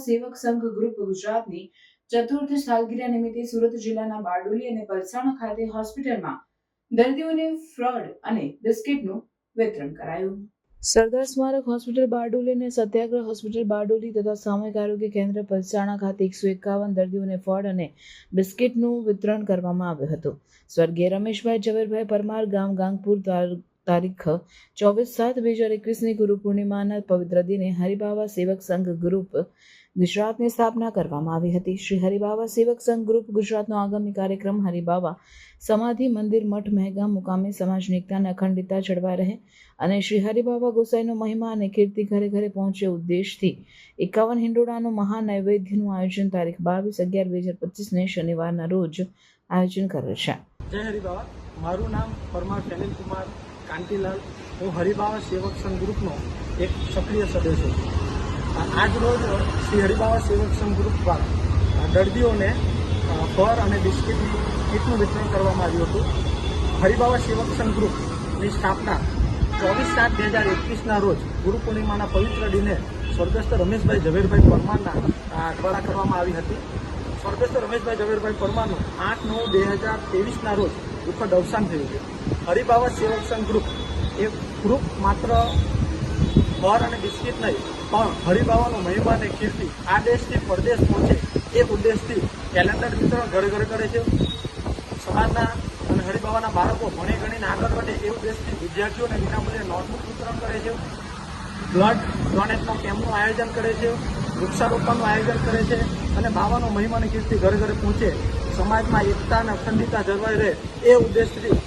સેવક સંઘ ગ્રુપ ગુજરાતની ચતુર્થ સાલગીરા નિમિત્તે સુરત જિલ્લાના બારડોલી અને પલસાણા ખાતે હોસ્પિટલમાં દર્દીઓને ફ્લોડ અને બિસ્કિટનું વિતરણ કરાયું. સરદાર સ્મારક હોસ્પિટલ બારડોલી અને સત્યાગ્રહ હોસ્પિટલ બારડોલી તથા સામૂહિક આરોગ્ય કેન્દ્ર પલસાણા ખાતે 151 દર્દીઓને ફળ અને બિસ્કિટનું વિતરણ કરવામાં આવ્યું હતું. સ્વર્ગીય રમેશભાઈ ઝવેરભાઈ પરમાર, ગામ ગાંગપુર, તારીખ 24/7/2021ની ગુરુ પૂર્ણિમાના પવિત્ર દિને હરિબાવા સેવક સંઘ ગ્રુપ ગુજરાતની સ્થાપના કરવામાં આવી હતી. શ્રી હરિબાવા સેવક સંઘ ગ્રુપ ગુજરાતનો આગામી કાર્યક્રમ હરિબાવા સમાધિ મંદિર મઠ મહેગામ મુકામે સમાજની એકતા અને અખંડિતતા જળવાઈ રહે અને શ્રી હરિબાવા ગોસાઈનો મહિમા અને કીર્તિ ઘરે ઘરે પહોંચે ઉદ્દેશથી 51 હિંડોળાનું મહાનૈવેદ્યનું આયોજન તારીખ 22/11/2025ને શનિવારના રોજ આયોજન કરેલ છે. જય હરિબાવા. મારું નામ પરમાર ફેનિલ કુમાર કાંતિલાલ. હું હરિબાવા સેવક સંઘ ગ્રુપનો એક સક્રિય સદસ્ય છું. આજ રોજ શ્રી હરિબાવા સેવક સંઘ ગ્રુપ દ્વારા દર્દીઓને ફળ અને બિસ્કિટની કીટનું વિતરણ કરવામાં આવ્યું હતું. હરિબાવા સેવક સંઘ ગ્રુપની સ્થાપના 24/7/2021ના રોજ ગુરુ પૂર્ણિમાના પવિત્ર દિને સ્વર્ગસ્થ રમેશભાઈ ઝવેરભાઈ પરમારના દ્વારા કરવામાં આવી હતી. સ્વર્ગસ્થ રમેશભાઈ ઝવેરભાઈ પરમારનું 8/9/2023ના રોજ દુઃખદ અવસાન થયું છે. હરિબાવા સેવક સંઘ ગ્રુપ એ ગ્રુપ માત્ર ફળ અને બિસ્કિટ નહીં પણ હરિબાવાનો મહિમા અને કીર્તિ આ દેશથી પરદેશ પહોંચે એ ઉદ્દેશથી કેલેન્ડર વિતરણ ઘરે ઘરે કરે છે. સમાજના અને હરિબાવાના બાળકો ભણી ગણીને આગળ વધે એ ઉદ્દેશથી વિદ્યાર્થીઓને વિનામૂલ્યે નોટબુક વિતરણ કરે છે. બ્લડ ડોનેટનો કેમ્પનું આયોજન કરે છે. વૃક્ષારોપણનું આયોજન કરે છે અને બાવાનો મહિમા અને કીર્તિ ઘરે ઘરે પહોંચે, સમાજમાં એકતા અને અખંડિતતા જળવાઈ રહે એ ઉદ્દેશથી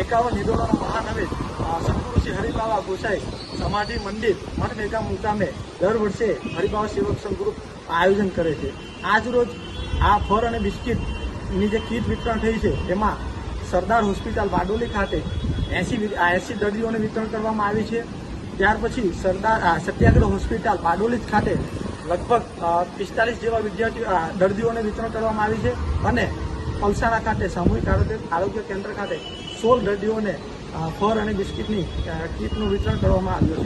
51 હિંડોળાનો મહાનૈવેદ્ય સદગુરુ શ્રી હરિબાવા ગોસાઈ સમાધિ મંદિર મઠ મેગામ મુકામે દર વર્ષે હરિબાવા સેવક સંઘ ગ્રુપ આયોજન કરે છે. આજ રોજ આ ફળ અને બિસ્કિટની જે કીટ વિતરણ થઈ છે એમાં સરદાર હોસ્પિટલ બારડોલી ખાતે 80 દર્દીઓને વિતરણ કરવામાં આવી છે. ત્યાર પછી સત્યાગ્રહ હોસ્પિટલ બારડોલી ખાતે લગભગ 45 જેવા દર્દીઓને વિતરણ કરવામાં આવી છે અને પલસાણા ખાતે સામૂહિક આરોગ્ય કેન્દ્ર ખાતે 16 દર્દીઓને ફળ અને બિસ્કિટની કીટનું વિતરણ કરવામાં આવ્યું છે.